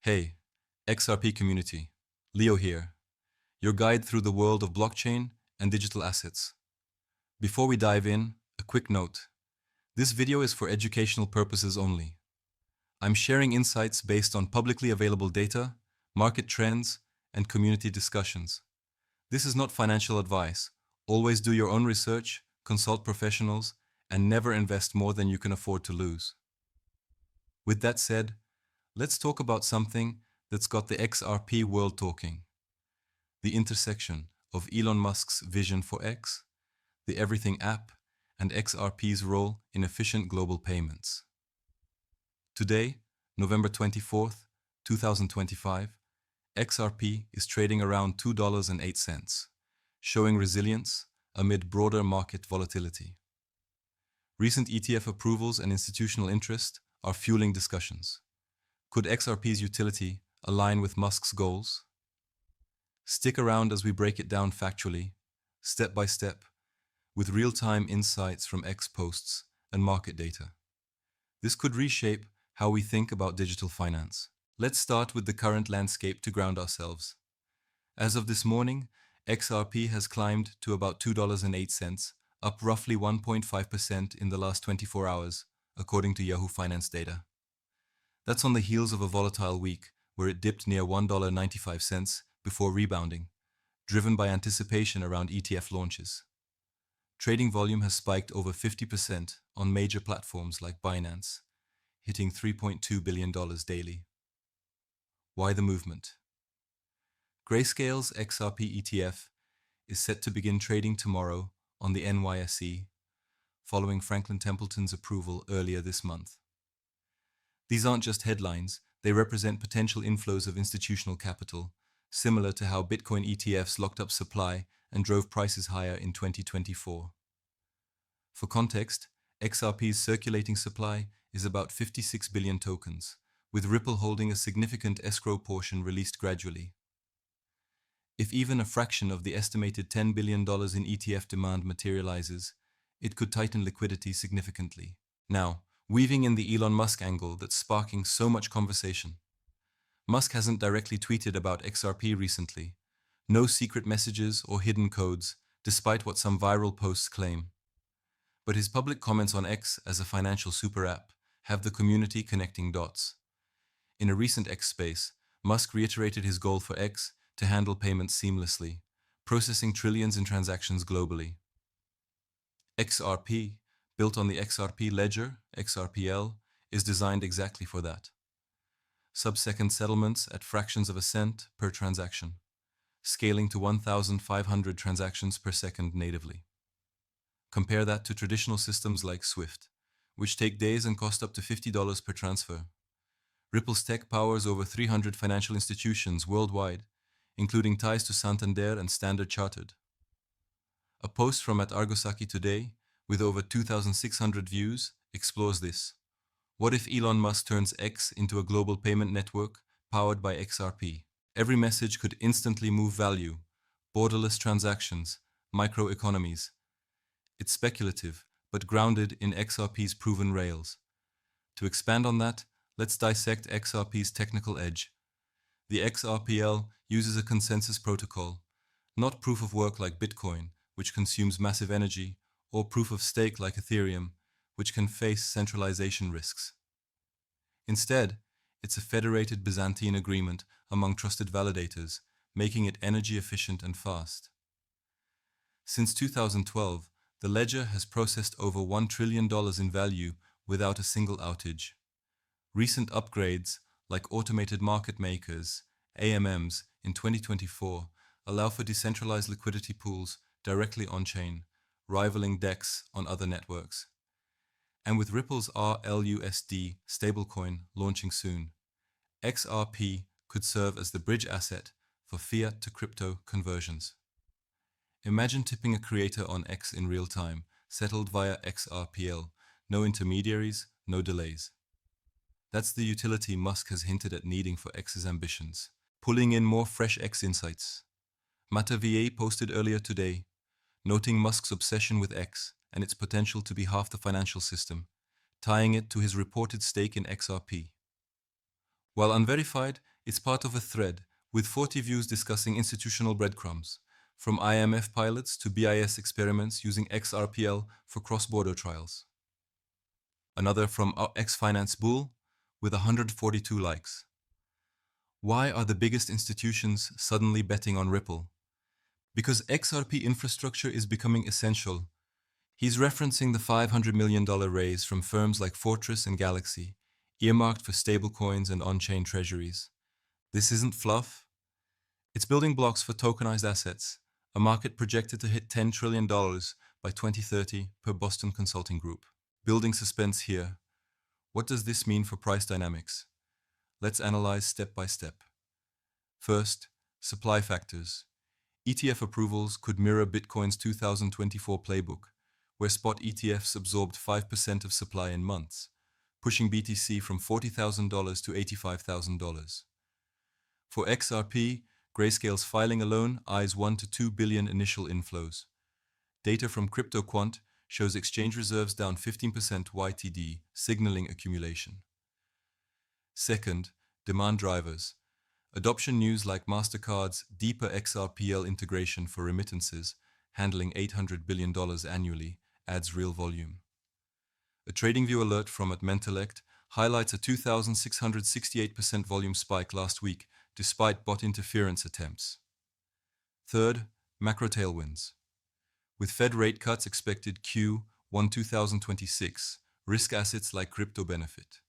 Hey, XRP community. Leo here, your guide through the world of blockchain and digital assets. Before we dive in, a quick note. This video is for educational purposes only. I'm sharing insights based on publicly available data, market trends, and community discussions. This is not financial advice. Always do your own research, consult professionals, and never invest more than you can afford to lose. With that said, let's talk about something that's got the XRP world talking. The intersection of Elon Musk's vision for X, the Everything app, and XRP's role in efficient global payments. Today, November 24th, 2025, XRP is trading around $2.08, showing resilience amid broader market volatility. Recent ETF approvals and institutional interest are fueling discussions. Could XRP's utility align with Musk's goals? Stick around as we break it down factually, step by step, with real-time insights from X posts and market data. This could reshape how we think about digital finance. Let's start with the current landscape to ground ourselves. As of this morning, XRP has climbed to about $2.08, up roughly 1.5% in the last 24 hours, according to Yahoo Finance data. That's on the heels of a volatile week where it dipped near $1.95 before rebounding, driven by anticipation around ETF launches. Trading volume has spiked over 50% on major platforms like Binance, hitting $3.2 billion daily. Why the movement? Grayscale's XRP ETF is set to begin trading tomorrow on the NYSE, following Franklin Templeton's approval earlier this month. These aren't just headlines, they represent potential inflows of institutional capital, similar to how Bitcoin ETFs locked up supply and drove prices higher in 2024. For context, XRP's circulating supply is about 56 billion tokens, with Ripple holding a significant escrow portion released gradually. If even a fraction of the estimated $10 billion in ETF demand materializes, it could tighten liquidity significantly. Now, weaving in the Elon Musk angle that's sparking so much conversation. Musk hasn't directly tweeted about XRP recently. No secret messages or hidden codes, despite what some viral posts claim. But his public comments on X as a financial super app have the community connecting dots. In a recent X space, Musk reiterated his goal for X to handle payments seamlessly, processing trillions in transactions globally. XRP, built on the XRP ledger, XRPL, is designed exactly for that. Sub-second settlements at fractions of a cent per transaction, scaling to 1,500 transactions per second natively. Compare that to traditional systems like SWIFT, which take days and cost up to $50 per transfer. Ripple's tech powers over 300 financial institutions worldwide, including ties to Santander and Standard Chartered. A post from @Argosaki today, with over 2,600 views, explores this. What if Elon Musk turns X into a global payment network powered by XRP? Every message could instantly move value, borderless transactions, microeconomies. It's speculative, but grounded in XRP's proven rails. To expand on that, let's dissect XRP's technical edge. The XRPL uses a consensus protocol, not proof of work like Bitcoin, which consumes massive energy, or proof of stake like Ethereum, which can face centralization risks. Instead, it's a federated Byzantine agreement among trusted validators, making it energy efficient and fast. Since 2012, the ledger has processed over $1 trillion in value without a single outage. Recent upgrades, like automated market makers, AMMs, in 2024 allow for decentralized liquidity pools directly on-chain, rivaling DEX on other networks. And with Ripple's RLUSD stablecoin launching soon, XRP could serve as the bridge asset for fiat to crypto conversions. Imagine tipping a creator on X in real time, settled via XRPL, no intermediaries, no delays. That's the utility Musk has hinted at needing for X's ambitions, pulling in more fresh X insights. MataVA posted earlier today, noting Musk's obsession with X and its potential to be half the financial system, tying it to his reported stake in XRP. While unverified, It's part of a thread, with 40 views discussing institutional breadcrumbs, from IMF pilots to BIS experiments using XRPL for cross-border trials. Another from X-Finance Bull, with 142 likes. Why are the biggest institutions suddenly betting on Ripple? Because XRP infrastructure is becoming essential. He's referencing the $500 million raise from firms like Fortress and Galaxy, earmarked for stablecoins and on-chain treasuries. This isn't fluff. It's building blocks for tokenized assets, a market projected to hit $10 trillion by 2030 per Boston Consulting Group. Building suspense here. What does this mean for price dynamics? Let's analyze step by step. First, supply factors. ETF approvals could mirror Bitcoin's 2024 playbook, where spot ETFs absorbed 5% of supply in months, pushing BTC from $40,000 to $85,000. For XRP, Grayscale's filing alone eyes 1 to 2 billion initial inflows. Data from CryptoQuant shows exchange reserves down 15% YTD, signaling accumulation. Second, demand drivers. Adoption news like MasterCard's deeper XRPL integration for remittances, handling $800 billion annually, adds real volume. A TradingView alert from Mentellect highlights a 2,668% volume spike last week, despite bot interference attempts. Third, macro tailwinds. With Fed rate cuts expected Q1 2026, risk assets like crypto benefit.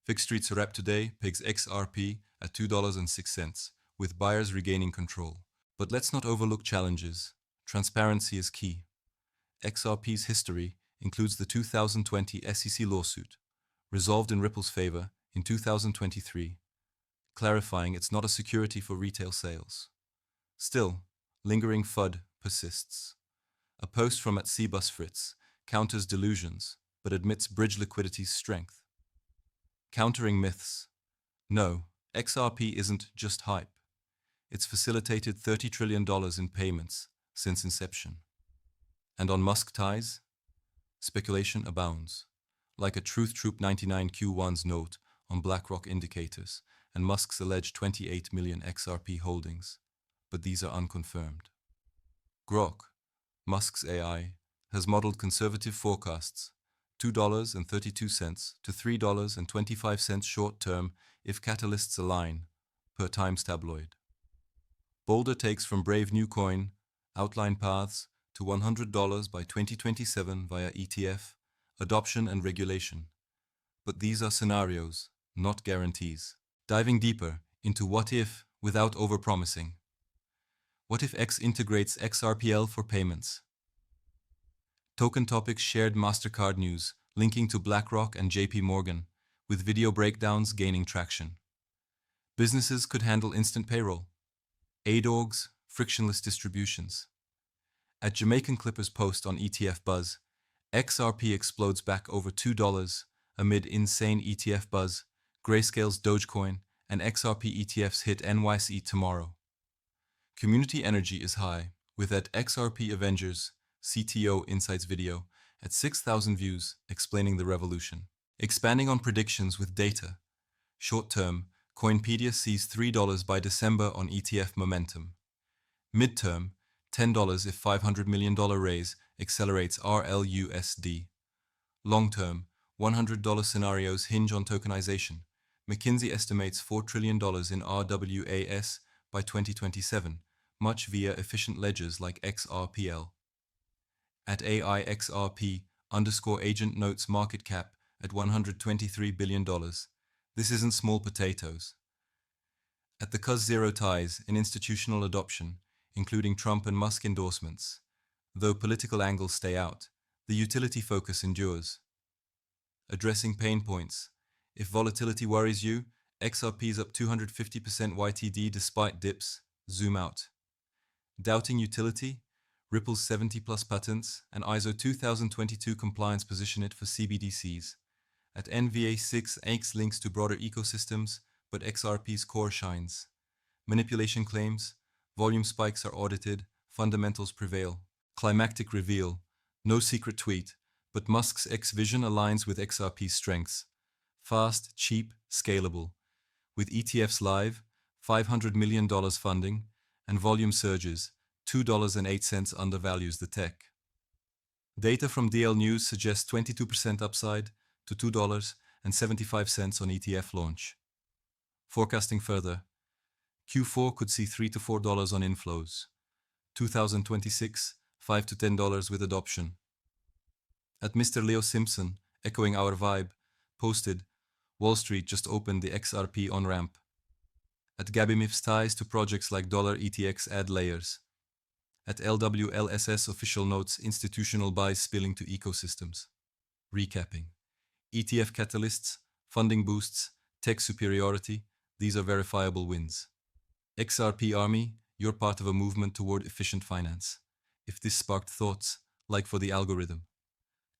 Fixed Street's wrap today pegs XRP at $2.06, with buyers regaining control. But let's not overlook challenges. Transparency is key. XRP's history includes the 2020 SEC lawsuit, resolved in Ripple's favor in 2023, clarifying it's not a security for retail sales. Still, lingering FUD persists. A post from @CBusFritz counters delusions, but admits bridge liquidity's strength. Countering myths. No, XRP isn't just hype. It's facilitated $30 trillion in payments since inception. And on Musk ties, speculation abounds. Like a Truth Troop 99 Q1's note on BlackRock indicators and Musk's alleged 28 million XRP holdings, but these are unconfirmed. Grok, Musk's AI, has modeled conservative forecasts, $2.32 to $3.25 short term if catalysts align, per Times tabloid. Boulder takes from Brave New Coin outline paths to $100 by 2027 via ETF, adoption and regulation. But these are scenarios, not guarantees. Diving deeper into what if without overpromising. What if X integrates XRPL for payments? Token Topics shared MasterCard news, linking to BlackRock and JP Morgan, with video breakdowns gaining traction. Businesses could handle instant payroll. ADORGs, frictionless distributions. At Jamaican Clippers post on ETF Buzz, XRP explodes back over $2 amid insane ETF buzz. Grayscale's Dogecoin and XRP ETFs hit NYSE tomorrow. Community energy is high, with at XRP Avengers CTO Insights video at 6,000 views explaining the revolution. Expanding on predictions with data. Short-term, Coinpedia sees $3 by December on ETF momentum. Mid-term, $10 if $500 million raise accelerates RLUSD. Long-term, $100 scenarios hinge on tokenization. McKinsey estimates $4 trillion in RWAS by 2027, much via efficient ledgers like XRPL. At AIXRP_agent notes market cap at $123 billion. This isn't small potatoes. At the cuz zero ties in institutional adoption, including Trump and Musk endorsements. Though political angles stay out, the utility focus endures. Addressing pain points. If volatility worries you, XRP's up 250% YTD despite dips, zoom out. Doubting utility? Ripple's 70-plus patents and ISO 2022 compliance position it for CBDCs. At NVA6, X links to broader ecosystems, but XRP's core shines. Manipulation claims, volume spikes are audited, fundamentals prevail. Climactic reveal, no secret tweet, but Musk's X vision aligns with XRP's strengths. Fast, cheap, scalable. With ETFs live, $500 million funding, and volume surges, $2.08 undervalues the tech. Data from DL News suggests 22% upside to $2.75 on ETF launch. Forecasting further, Q4 could see $3 to $4 on inflows. 2026, $5 to $10 with adoption. At Mr. Leo Simpson, echoing our vibe, posted, Wall Street just opened the XRP on-ramp. At Gabimif's ties to projects like $ETX add layers. At LWLSS official notes institutional buys spilling to ecosystems. Recapping. ETF catalysts, funding boosts, tech superiority, these are verifiable wins. XRP Army, you're part of a movement toward efficient finance. If this sparked thoughts, like for the algorithm.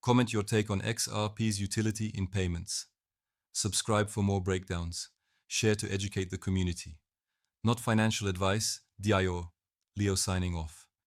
Comment your take on XRP's utility in payments. Subscribe for more breakdowns. Share to educate the community. Not financial advice, DIO. Leo signing off.